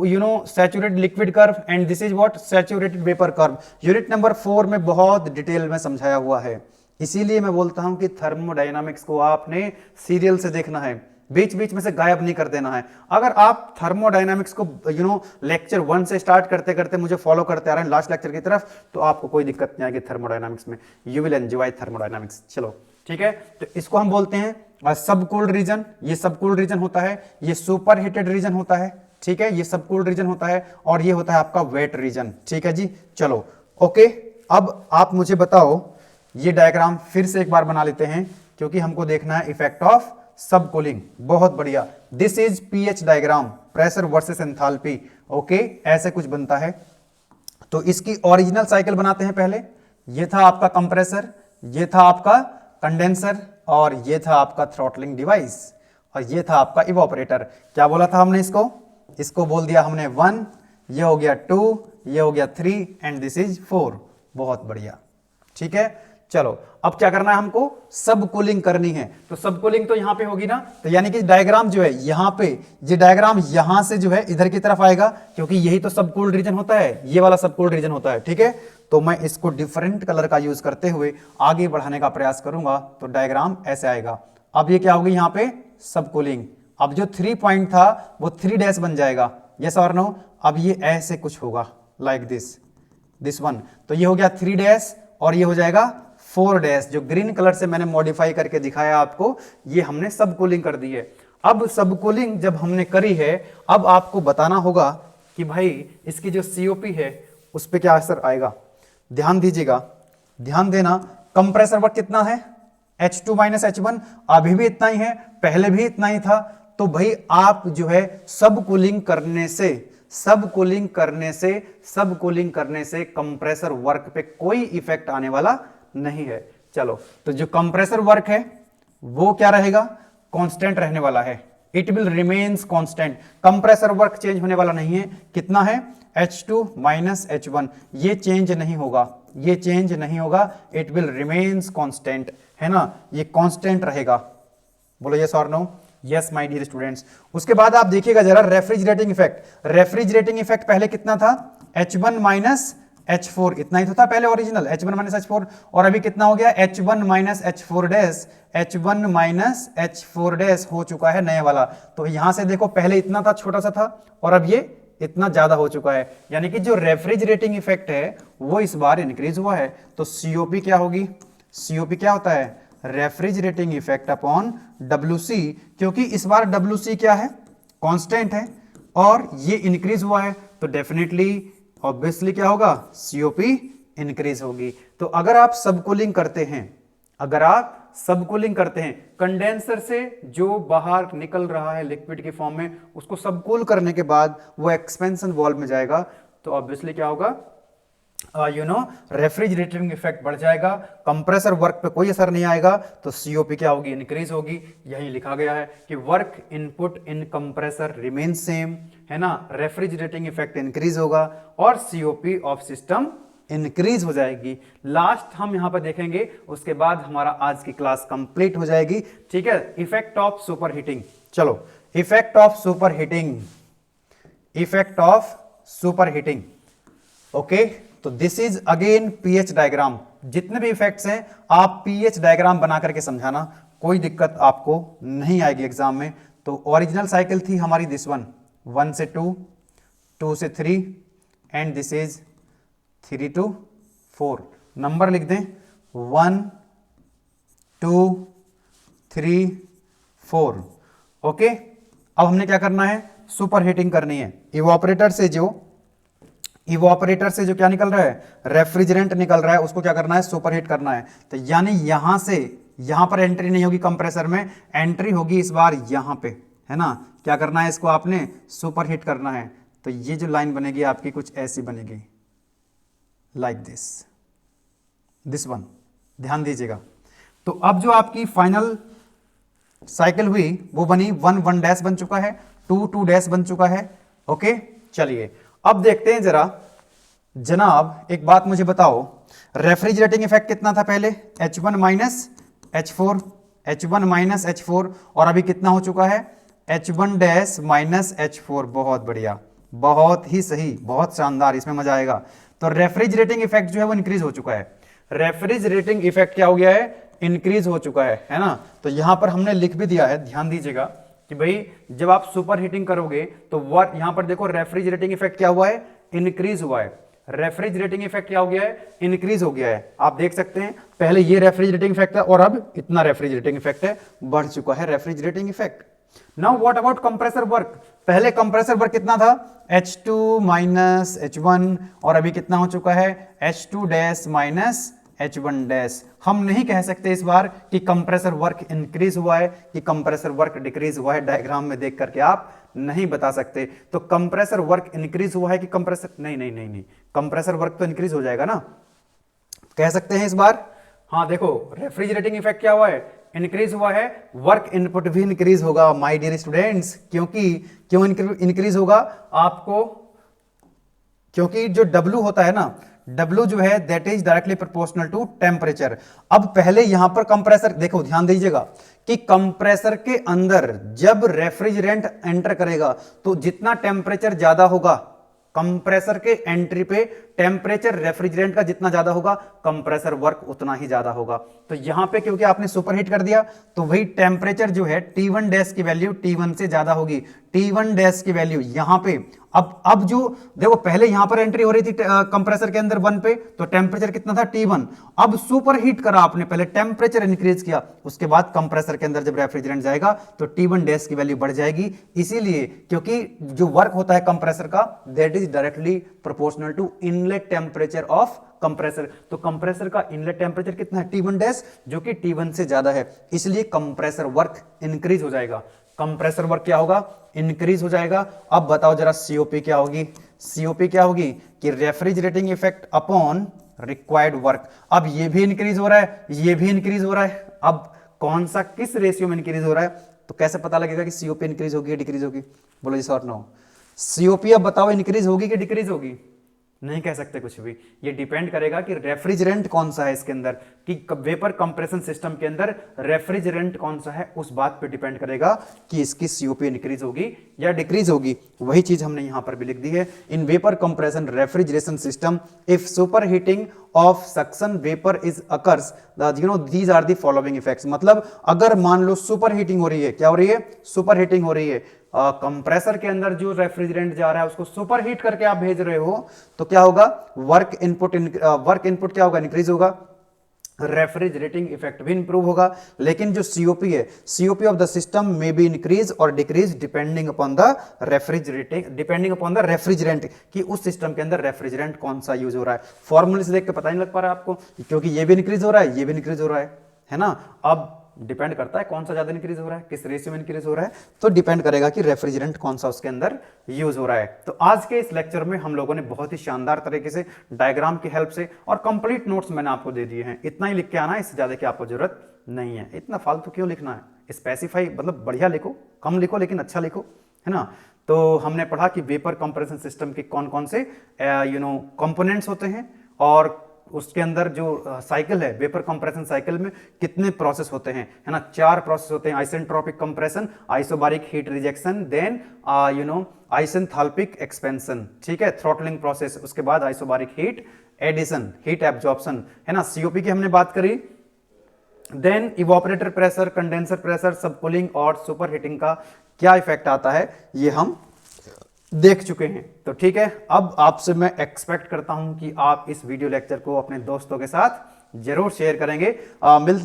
saturated liquid curve and this is what, saturated vapour curve. Unit number 4 में बहुत डिटेल में समझाया हुआ है। इसीलिए मैं बोलता हूं कि थर्मोडायनामिक्स को आपने सीरियल से देखना है, बीच बीच में से गायब नहीं कर देना है। अगर आप थर्मोडायनामिक्स को लेक्चर 1 से स्टार्ट करते करते मुझे फॉलो करते आ रहे हैं लास्ट लेक्चर की तरफ, तो आपको कोई दिक्कत नहीं आएगी थर्मोडायनामिक्स में। You will enjoy thermodynamics. चलो ठीक है, तो इसको हम बोलते हैं सब कूल्ड रीजन। ये सब कूल्ड रीजन होता है, ये सुपर हीटेड रीजन होता है। ठीक है, ये सब कूल्ड रीजन होता है और ये होता है आपका वेट रीजन। ठीक है जी, चलो ओके। अब आप मुझे बताओ ये डायग्राम फिर से एक बार बना लेते हैं क्योंकि हमको देखना है इफेक्ट ऑफ सब कूलिंग। बहुत बढ़िया, this is pH diagram, pressure versus enthalpy. Okay, ऐसे कुछ बनता है। तो इसकी ओरिजिनल साइकिल बनाते हैं पहले। ये था आपका कंप्रेसर, ये था आपका कंडेंसर, और ये था आपका थ्रॉटलिंग डिवाइस, और ये था आपका इवोपरेटर। क्या बोला था हमने इसको बोल दिया हमने 1, ये हो गया 2, ये हो गया 3 एंड दिस इज 4। बहुत बढ़िया, ठीक है। चलो अब क्या करना है हमको, सब कूलिंग करनी है। तो सब कूलिंग तो यहां पे होगी ना, तो यानी कि डायग्राम जो है यहां पे, ये डायग्राम यहां से जो है इधर की तरफ आएगा, क्योंकि यही तो सब कूल्ड रीजन होता है, ये वाला सब कूल्ड रीजन होता है, ठीक है। तो मैं इसको डिफरेंट कलर का यूज करते हुए आगे बढ़ाने का प्रयास करूंगा, तो डायग्राम ऐसे आएगा। अब ये क्या होगी, यहां पे सब कूलिंग। अब जो 3 पॉइंट था वो 3 डैश बन जाएगा, यस और नो। अब ये ऐसे कुछ होगा, लाइक दिस वन। तो ये हो गया 3 डैश और ये हो जाएगा 4 डैश। जो ग्रीन कलर से मैंने मॉडिफाई करके दिखाया आपको, ये हमने सब कूलिंग कर दी है। अब सब कूलिंग जब हमने करी है, अब आपको बताना होगा कि भाई इसकी जो सीओपी है उस पर क्या असर आएगा। ध्यान दीजिएगा, ध्यान देना। कंप्रेसर वर्क कितना है, H2 - H1, अभी भी इतना ही है, पहले भी इतना ही था। तो भाई आप जो है सब कूलिंग करने से कंप्रेसर वर्क पे कोई इफेक्ट आने वाला नहीं है। चलो, तो जो कंप्रेसर वर्क है वो क्या रहेगा, कांस्टेंट रहने वाला है। It will remains constant. Compressor work change होने वाला नहीं है। कितना है, H2 - H1, ये चेंज नहीं होगा, ये चेंज नहीं होगा। इट विल रिमेन्स कांस्टेंट, है ना, ये कांस्टेंट रहेगा। बोलो यस और no. Yes my dear students. उसके बाद आप देखिएगा जरा रेफ्रिजरेटिंग इफेक्ट। रेफ्रिजरेटिंग इफेक्ट पहले कितना था, H1 - H4, इतना ही तो था पहले ओरिजिनल, H1 - H4, और अभी कितना हो गया, H1 - H4 dash, H1 - H4 dash हो चुका है नया वाला। तो यहां से देखो, पहले इतना था, छोटा सा था, और अब ये इतना ज्यादा हो चुका है, यानी कि जो रेफ्रिजरेटिंग इफेक्ट है वो इस बार इंक्रीज हुआ है। तो सीओपी क्या होगी, सीओपी क्या होता है, रेफ्रिजरेटिंग इफेक्ट अपॉन WC, क्योंकि इस बार WC क्या है, कांस्टेंट है, और ये इंक्रीज हुआ है, तो डेफिनेटली ऑब्वियसली क्या होगा, सीओपी इंक्रीज होगी। तो अगर आप सब कूलिंग करते हैं, कंडेंसर से जो बाहर निकल रहा है लिक्विड के फॉर्म में, उसको सब कूल करने के बाद वो एक्सपेंशन वाल्व में जाएगा, तो ऑब्वियसली क्या होगा, रेफ्रिजरेटिंग इफेक्ट बढ़ जाएगा, कंप्रेसर वर्क पे कोई असर नहीं आएगा, तो सीओपी क्या होगी, इंक्रीज होगी। यही लिखा गया है कि work input in compressor remain same, है ना, रेफ्रिजरेटिंग इफेक्ट इंक्रीज होगा और सीओपी ऑफ सिस्टम इंक्रीज हो जाएगी। लास्ट हम यहां पर देखेंगे, उसके बाद हमारा आज की क्लास कंप्लीट हो जाएगी, ठीक है। Effect of super heating. चलो, effect of super heating, okay. तो this is again PH diagram. जितने भी इफेक्ट्स हैं आप पीएच डायग्राम बना करके समझाना, कोई दिक्कत आपको नहीं आएगी एग्जाम में। तो ओरिजिनल साइकिल थी हमारी दिस वन, 1 से 2, 2 से 3, and this is 3 to 4। Number लिख दें, 1 2 3 4, ओके। अब हमने क्या करना है, सुपर हीटिंग करनी है। इवोपरेटर से जो क्या निकल रहा है, रेफ्रिजरेंट निकल रहा है, उसको क्या करना है, सुपर हीट करना है। तो यानी यहां से यहां पर एंट्री नहीं होगी, कंप्रेसर में एंट्री होगी इस बार यहां पे, है ना। क्या करना है, इसको आपने सुपर हीट करना है। तो ये जो लाइन बनेगी आपकी कुछ ऐसी बनेगी, लाइक दिस वन। ध्यान दीजिएगा। तो अब जो आपकी फाइनल साइकिल हुई वो बनी 1 1 डैश बन चुका है, 2 2 डैश बन चुका है, ओके। चलिए अब देखते हैं जरा, जनाब एक बात मुझे बताओ, रेफ्रिजरेटिंग इफेक्ट कितना था पहले, H1 - H4, H1 - H4, और अभी कितना हो चुका है, H1 डैश - H4। बहुत बढ़िया, बहुत ही सही, बहुत शानदार, इसमें मजा आएगा। तो रेफ्रिजरेटिंग इफेक्ट जो है वो इंक्रीज हो चुका है। रेफ्रिजरेटिंग इफेक्ट क्या हो गया है, इंक्रीज हो चुका है ना। तो यहां पर हमने लिख भी दिया है, ध्यान दीजिएगा कि भाई जब आप सुपर हीटिंग करोगे तो यहां पर देखो रेफ्रिजरेटिंग इफेक्ट क्या हुआ है, इंक्रीज हुआ है। रेफ्रिजरेटिंग इफेक्ट क्या हो गया है, इंक्रीज हो गया है। आप देख सकते हैं पहले ये रेफ्रिजरेटिंग इफेक्ट है और अब इतना रेफ्रिजरेटिंग इफेक्ट है, बढ़ चुका है refrigerating effect. Now what about compressor work, पहले कंप्रेसर वर्क कितना था, H2 - H1, और अभी कितना हो चुका है, H2 डैश - H1 डैश। हम नहीं कह सकते इस बार कि कंप्रेसर वर्क इंक्रीज हुआ है कि कंप्रेसर वर्क डिक्रीज हुआ है, डायग्राम में देख करके आप नहीं बता सकते। तो कंप्रेसर वर्क इंक्रीज हुआ है कि कंप्रेसर, नहीं नहीं नहीं नहीं, कंप्रेसर वर्क तो इंक्रीज हो जाएगा ना, कह सकते हैं इस बार। हाँ देखो, रेफ्रिजरेटिंग इफेक्ट क्या हुआ है, इंक्रीज हुआ है, वर्क इनपुट भी इंक्रीज होगा माय डियर स्टूडेंट्स। क्यों इंक्रीज होगा आपको, क्योंकि जो W होता है ना, W जो है that is directly proportional to temperature. अब पहले यहां पर कंप्रेसर, देखो ध्यान दीजिएगा कि कंप्रेसर के अंदर जब रेफ्रिजरेंट एंटर करेगा तो जितना टेम्परेचर ज्यादा होगा, कंप्रेसर के एंट्री पे टेम्परेचर रेफ्रिजरेंट का जितना ज्यादा होगा, कंप्रेसर वर्क उतना ही ज्यादा होगा। तो यहां पे क्योंकि आपने सुपरहीट कर दिया तो वही टेम्परेचर जो है T1 डैश की वैल्यू T1 से ज्यादा होगी। T1 डैश की वैल्यू यहां पे, अब जो देखो पहले यहां पर एंट्री हो रही थी कंप्रेसर के अंदर 1 पे, तो टेम्परेचर कितना था T1। अब सुपर हीट करा आपने, पहले टेम्परेचर इंक्रीज किया, उसके बाद कंप्रेसर के अंदर जब रेफ्रिजरेंट जाएगा तो T1 डैश की वैल्यू बढ़ जाएगी। इसीलिए क्योंकि जो वर्क होता है कंप्रेसर का that is directly proportional to inlet temperature of compressor. तो कंप्रेसर का इनलेट टेम्परेचर कितना है T1 डैश, जो कि T1 से ज्यादा है, इसलिए कंप्रेसर वर्क इंक्रीज हो जाएगा। कंप्रेसर वर्क क्या होगा, इंक्रीज हो जाएगा। अब बताओ जरा सीओपी क्या होगी, सीओपी क्या होगी कि refrigerating effect upon required work. अब ये भी इंक्रीज हो रहा है, ये भी इंक्रीज हो रहा है, अब कौन सा किस रेशियो में इंक्रीज हो रहा है, तो कैसे पता लगेगा कि सीओपी इंक्रीज होगी या डिक्रीज होगी, बोलो जी और नो। सीओपी अब बताओ इंक्रीज होगी कि डिक्रीज होगी, नहीं कह सकते कुछ भी। ये डिपेंड करेगा कि रेफ्रिजरेंट कौन सा है इसके अंदर, कि वेपर कंप्रेशन सिस्टम के अंदर रेफ्रिजरेंट कौन सा है, उस बात पे डिपेंड करेगा कि इसकी सीओपी इंक्रीज होगी या डिक्रीज होगी। वही चीज हमने यहां पर भी लिख दी है, in vapour compression refrigeration system if super heating of suction vapour is occurs these are the following effects. मतलब अगर मान लो सुपर हीटिंग हो रही है, क्या हो रही है, सुपर हीटिंग हो रही है, कंप्रेसर के अंदर जो रेफ्रिजरेंट जा रहा है उसको सुपर हीट करके आप भेज रहे हो, तो क्या होगा, वर्क इनपुट क्या होगा, इंक्रीज होगा, रेफ्रिजरेटिंग इफेक्ट भी इंप्रूव होगा। लेकिन जो सीओपी है, COP of the system may be increase और decrease depending upon the refrigerant, कि उस सिस्टम के अंदर रेफ्रिजरेंट कौन सा यूज हो रहा है। फॉर्मूले से देख के पता नहीं लग पा रहा है आपको, क्योंकि ये भी इंक्रीज हो रहा है, ये भी इंक्रीज हो रहा है ना। अब डिपेंड करता है कौन सा ज्यादा इंक्रीज हो रहा है, किस रेशियो में इंक्रीज हो रहा है, तो डिपेंड करेगा कि रेफ्रिजरेंट कौन सा उसके अंदर यूज हो रहा है। तो आज के इस लेक्चर में हम लोगों ने बहुत ही शानदार तरीके से डायग्राम की हेल्प से और कंप्लीट नोट्स मैंने आपको दे दिए हैं। इतना ही लिख के आना है, इससे ज्यादा की आपको जरूरत नहीं है। इतना फालतू क्यों लिखना है, स्पेसिफाई मतलब बढ़िया लिखो, कम लिखो लेकिन अच्छा लिखो, है ना। तो हमने पढ़ा कि वेपर कंप्रेशन सिस्टम के कौन कौन से कंपोनेंट्स होते हैं, और उसके अंदर जो साइकिल है वेपर कंप्रेशन साइकिल में कितने प्रोसेस होते हैं, है ना। 4 प्रोसेस होते हैं, isentropic compression, isobaric heat rejection, then isenthalpic expansion, ठीक है, थ्रॉटलिंग प्रोसेस, उसके बाद isobaric heat addition, heat absorption, है ना। सीओपी की हमने बात करी, then evaporator pressure, condenser pressure, subcooling और सुपर हीटिंग का क्या इफेक्ट आता है ये हम देख चुके हैं। तो ठीक है, अब आपसे मैं एक्सपेक्ट करता हूं कि आप इस वीडियो लेक्चर को अपने दोस्तों के साथ जरूर शेयर करेंगे।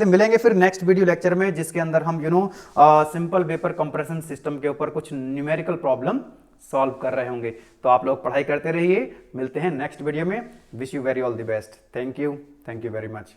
मिलेंगे फिर नेक्स्ट वीडियो लेक्चर में, जिसके अंदर हम सिंपल वेपर कंप्रेशन सिस्टम के ऊपर कुछ न्यूमेरिकल प्रॉब्लम सॉल्व कर रहे होंगे। तो आप लोग पढ़ाई करते रहिए, मिलते हैं नेक्स्ट वीडियो में। Wish you very all the best. Thank you very much.